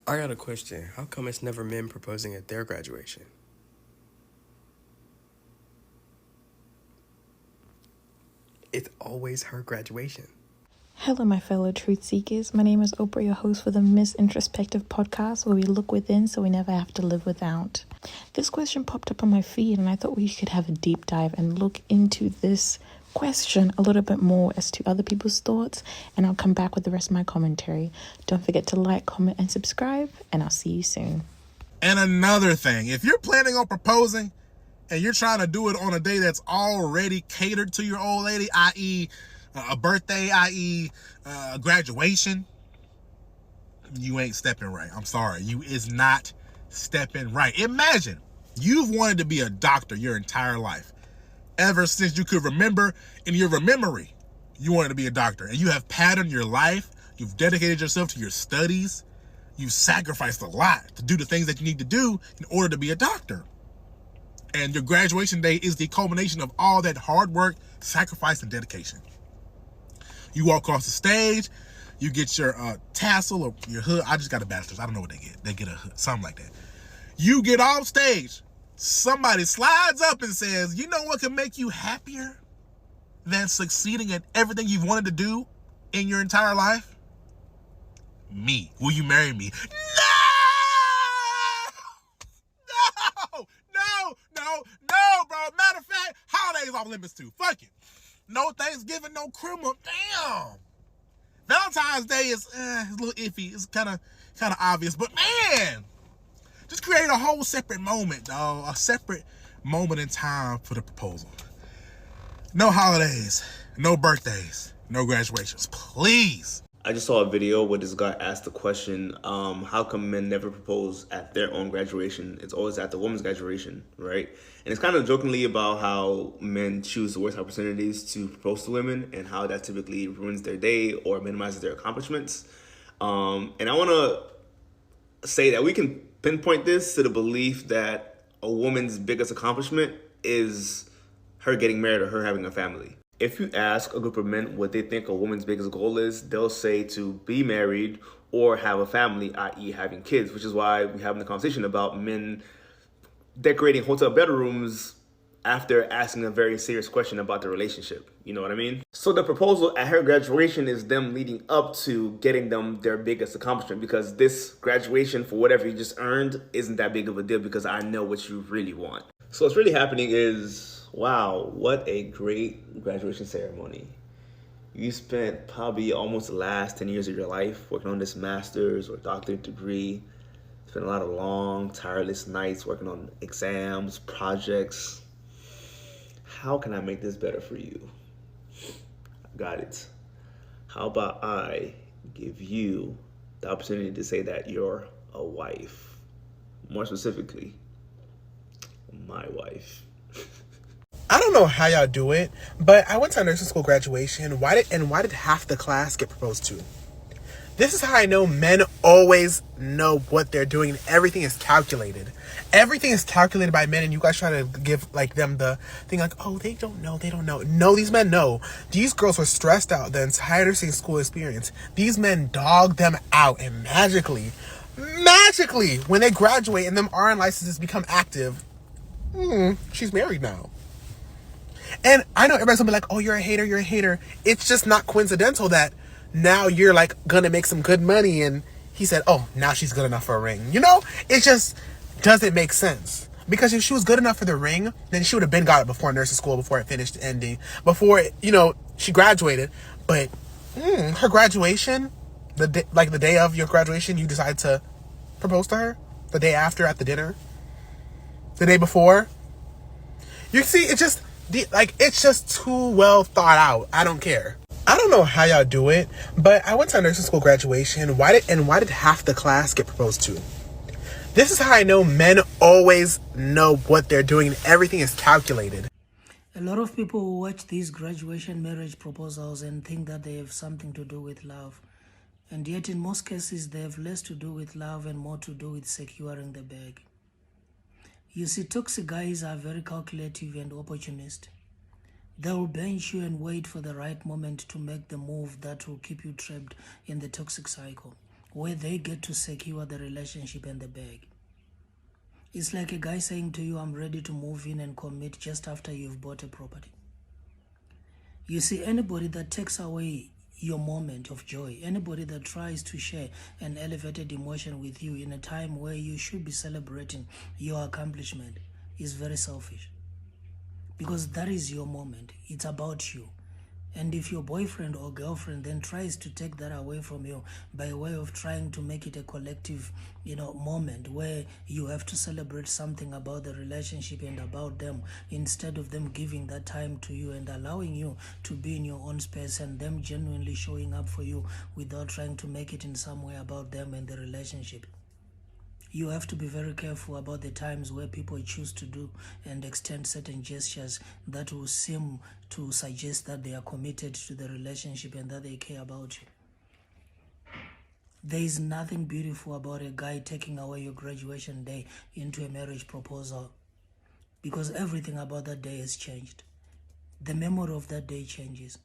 I got a question. How come it's never men proposing at their graduation? It's always her graduation. Hello, my fellow truth seekers. My name is Oprah, your host for the Miss Introspective podcast, where we look within so we never have to live without. This question popped up on my feed, and I thought we could have a deep dive and look into this question a little bit more as to other people's thoughts, and I'll come back with the rest of my commentary. Don't forget to like, comment, and subscribe, and I'll see you soon. And another thing, if you're planning on proposing and you're trying to do it on a day that's already catered to your old lady, i.e., a birthday, i.e., graduation, you ain't stepping right. I'm sorry. You is not stepping right. Imagine you've wanted to be a doctor your entire life. Ever since you could remember in your memory, you wanted to be a doctor. And you have patterned your life. You've dedicated yourself to your studies. You've sacrificed a lot to do the things that you need to do in order to be a doctor. And your graduation day is the culmination of all that hard work, sacrifice, and dedication. You walk across the stage, you get your tassel or your hood. I just got a bachelor's. I don't know what they get. They get a hood, something like that. You get off stage. Somebody slides up and says, you know what can make you happier than succeeding at everything you've wanted to do in your entire life? Me. Will you marry me? No, bro. Matter of fact, holidays off limits too. Fuck it. No Thanksgiving, no Christmas. Damn. Valentine's Day is a little iffy. It's kind of obvious, but man, just create a whole separate moment, dog. A separate moment in time for the proposal. No holidays, no birthdays, no graduations, please. I just saw a video where this guy asked the question, how come men never propose at their own graduation? It's always at the woman's graduation, right? And it's kind of jokingly about how men choose the worst opportunities to propose to women and how that typically ruins their day or minimizes their accomplishments. And I want to say that we can pinpoint this to the belief that a woman's biggest accomplishment is her getting married or her having a family. If you ask a group of men what they think a woman's biggest goal is, they'll say to be married or have a family, i.e. having kids, which is why we're having the conversation about men decorating hotel bedrooms after asking a very serious question about the relationship. You know what I mean? So the proposal at her graduation is them leading up to getting them their biggest accomplishment, because this graduation for whatever you just earned isn't that big of a deal because I know what you really want. So what's really happening is, wow, what a great graduation ceremony. You spent probably almost the last 10 years of your life working on this master's or doctorate degree. Spent a lot of long, tireless nights working on exams, projects. How can I make this better for you? Got it. How about I give you the opportunity to say that you're a wife? More specifically, my wife. I don't know how y'all do it, but I went to a nursing school graduation. Why did half the class get proposed to? This is how I know men always know what they're doing, and everything is calculated. Everything is calculated by men, and you guys try to give them the thing oh, they don't know. No, these men know. These girls were stressed out the entire nursing school experience. These men dogged them out, and magically, when they graduate and them RN licenses become active, she's married now. And I know everybody's gonna be like, oh, you're a hater. It's just not coincidental that now you're gonna make some good money and he said, oh, now she's good enough for a ring. It just doesn't make sense. Because if she was good enough for the ring, then she would have been got it before nursing school, before it finished ending, before, she graduated. But her graduation, the day of your graduation, you decide to propose to her? The day after at the dinner? The day before? You see, it's just too well thought out. I don't care. I don't know how y'all do it, but I went to a nursing school graduation. Why did half the class get proposed to? This is how I know men always know what they're doing, and everything is calculated. A lot of people watch these graduation marriage proposals and think that they have something to do with love. And yet in most cases, they have less to do with love and more to do with securing the bag. You see, toxic guys are very calculative and opportunist. They will bench you and wait for the right moment to make the move that will keep you trapped in the toxic cycle. where they get to secure the relationship and the bag. It's like a guy saying to you, I'm ready to move in and commit just after you've bought a property. You see, anybody that takes away your moment of joy, anybody that tries to share an elevated emotion with you in a time where you should be celebrating your accomplishment, is very selfish. Because that is your moment. It's about you. And if your boyfriend or girlfriend then tries to take that away from you by way of trying to make it a collective, moment where you have to celebrate something about the relationship and about them, instead of them giving that time to you and allowing you to be in your own space and them genuinely showing up for you without trying to make it in some way about them and the relationship. You have to be very careful about the times where people choose to do and extend certain gestures that will seem to suggest that they are committed to the relationship and that they care about you. There is nothing beautiful about a guy taking away your graduation day into a marriage proposal, because everything about that day has changed. The memory of that day changes.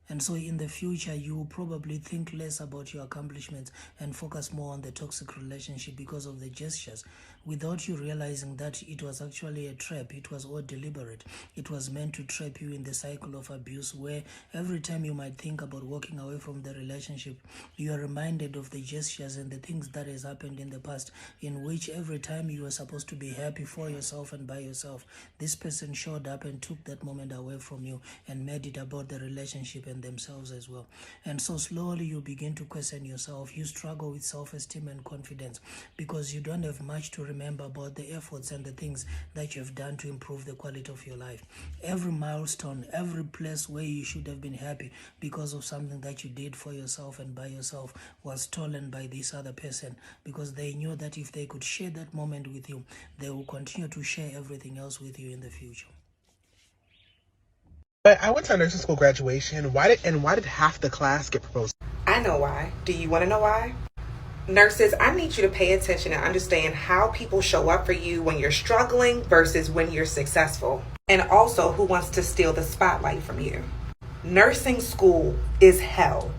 And so in the future, you will probably think less about your accomplishments and focus more on the toxic relationship because of the gestures, without you realizing that it was actually a trap. It was all deliberate. It was meant to trap you in the cycle of abuse, where every time you might think about walking away from the relationship, you are reminded of the gestures and the things that has happened in the past, in which every time you were supposed to be happy for yourself and by yourself, this person showed up and took that moment away from you and made it about the relationship and themselves as well. And so slowly you begin to question yourself. You struggle with self-esteem and confidence because you don't have much to remember about the efforts and the things that you have done to improve the quality of your life. Every milestone, every place where you should have been happy because of something that you did for yourself and by yourself was stolen by this other person, because they knew that if they could share that moment with you, they will continue to share everything else with you in the future. But I went to nursing school graduation. Why did half the class get proposed? I know why. Do you want to know why? Nurses, I need you to pay attention and understand how people show up for you when you're struggling versus when you're successful. And also who wants to steal the spotlight from you. Nursing school is hell.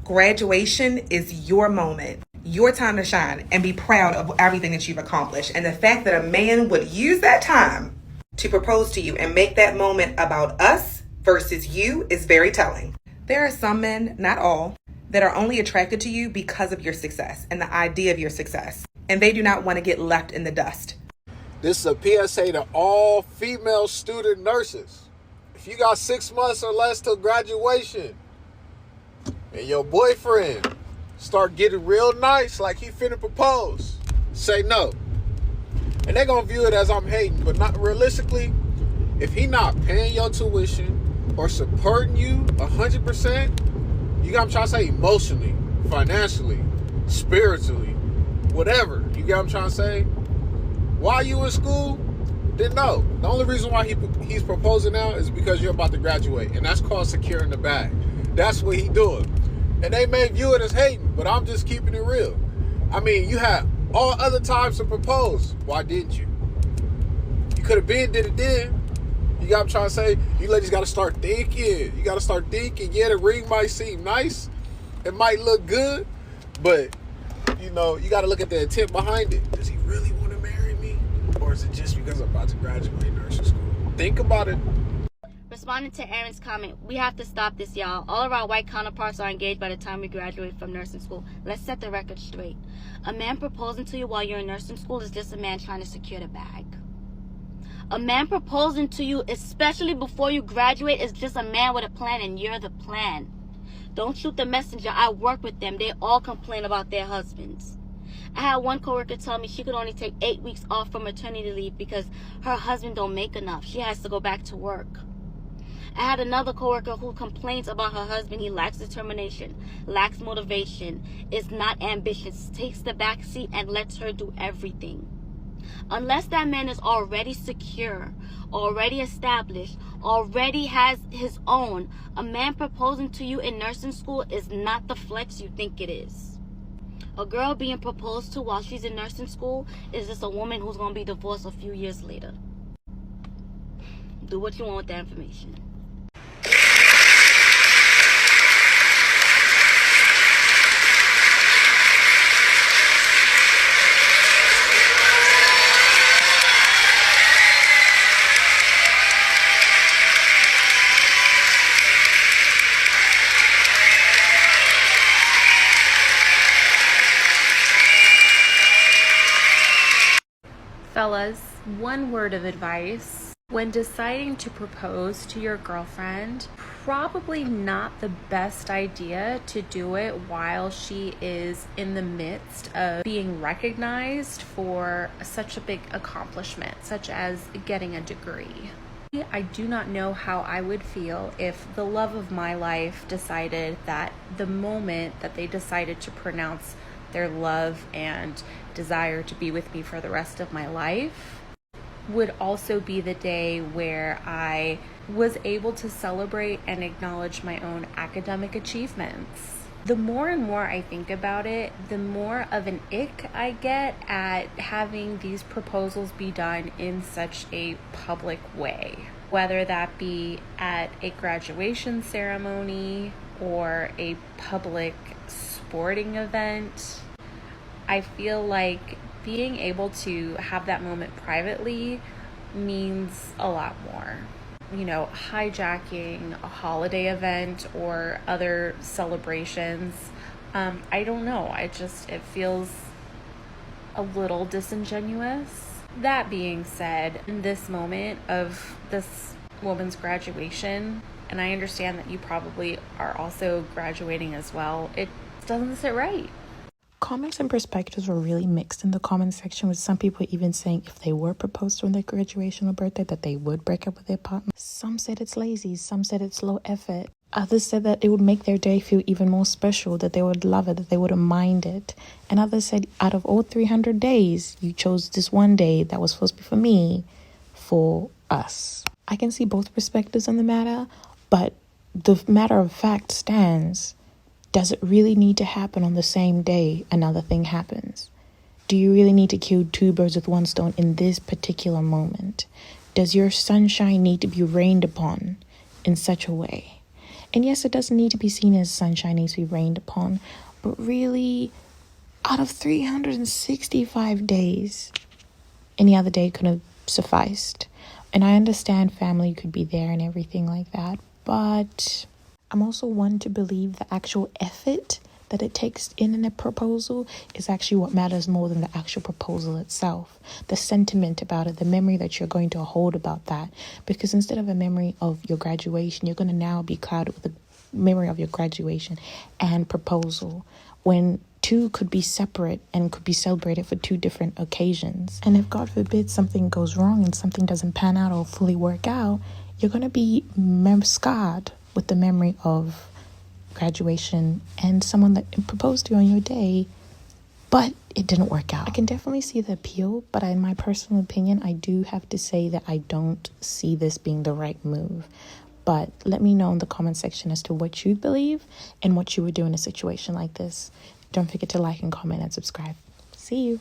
Graduation is your moment, your time to shine and be proud of everything that you've accomplished. And the fact that a man would use that time to propose to you and make that moment about us versus you is very telling. There are some men, not all, that are only attracted to you because of your success and the idea of your success. And they do not want to get left in the dust. This is a PSA to all female student nurses. If you got 6 months or less till graduation and your boyfriend start getting real nice like he finna propose, say no. And they're gonna view it as I'm hating, but not realistically. If he not paying your tuition or supporting you 100%, you got what I'm trying to say, emotionally, financially, spiritually, whatever. You get what I'm trying to say? While you in school, then no. The only reason why he's proposing now is because you're about to graduate, and that's called securing the bag. That's what he doing. And they may view it as hating, but I'm just keeping it real. I mean, you had all other times to propose. Why didn't you? You could have did it then. You got what I'm trying to say? You ladies got to start thinking. You got to start thinking. Yeah, the ring might seem nice. It might look good. But, you got to look at the intent behind it. Does he really want to marry me? Or is it just because I'm about to graduate nursing school? Think about it. Responding to Aaron's comment, we have to stop this, y'all. All of our white counterparts are engaged by the time we graduate from nursing school. Let's set the record straight. A man proposing to you while you're in nursing school is just a man trying to secure the bag. A man proposing to you, especially before you graduate, is just a man with a plan, and you're the plan. Don't shoot the messenger. I work with them. They all complain about their husbands. I had one coworker tell me she could only take 8 weeks off from maternity leave because her husband don't make enough. She has to go back to work. I had another coworker who complains about her husband. He lacks determination, lacks motivation, is not ambitious, takes the back seat and lets her do everything. Unless that man is already secure, already established, already has his own, a man proposing to you in nursing school is not the flex you think it is. A girl being proposed to while she's in nursing school is just a woman who's going to be divorced a few years later. Do what you want with that information. Fellas, one word of advice. When deciding to propose to your girlfriend, probably not the best idea to do it while she is in the midst of being recognized for such a big accomplishment, such as getting a degree. I do not know how I would feel if the love of my life decided that the moment that they decided to pronounce their love and desire to be with me for the rest of my life would also be the day where I was able to celebrate and acknowledge my own academic achievements. The more and more I think about it, the more of an ick I get at having these proposals be done in such a public way, whether that be at a graduation ceremony or a public sporting event. I feel like being able to have that moment privately means a lot more. You know, hijacking a holiday event or other celebrations, I don't know. It feels a little disingenuous. That being said, in this moment of this woman's graduation, and I understand that you probably are also graduating as well, it doesn't sit right. Comments and perspectives were really mixed in the comment section, with some people even saying if they were proposed on their graduation or birthday that they would break up with their partner. Some said it's lazy, some said it's low effort. Others said that it would make their day feel even more special, that they would love it, that they wouldn't mind it. And others said out of all 300 days, you chose this one day that was supposed to be for me, for us. I can see both perspectives on the matter, but the matter of fact stands. Does it really need to happen on the same day another thing happens? Do you really need to kill two birds with one stone in this particular moment? Does your sunshine need to be rained upon in such a way? And yes, it doesn't need to be seen as sunshine needs to be rained upon, but really, out of 365 days, any other day could have sufficed. And I understand family could be there and everything like that, but I'm also one to believe the actual effort that it takes in a proposal is actually what matters more than the actual proposal itself. The sentiment about it, the memory that you're going to hold about that. Because instead of a memory of your graduation, you're going to now be clouded with the memory of your graduation and proposal, when two could be separate and could be celebrated for two different occasions. And if God forbid something goes wrong and something doesn't pan out or fully work out, you're going to be scarred with the memory of graduation and someone that proposed to you on your day, but it didn't work out. I can definitely see the appeal, but in my personal opinion, I do have to say that I don't see this being the right move. But let me know in the comment section as to what you believe and what you would do in a situation like this. Don't forget to like and comment and subscribe. See you.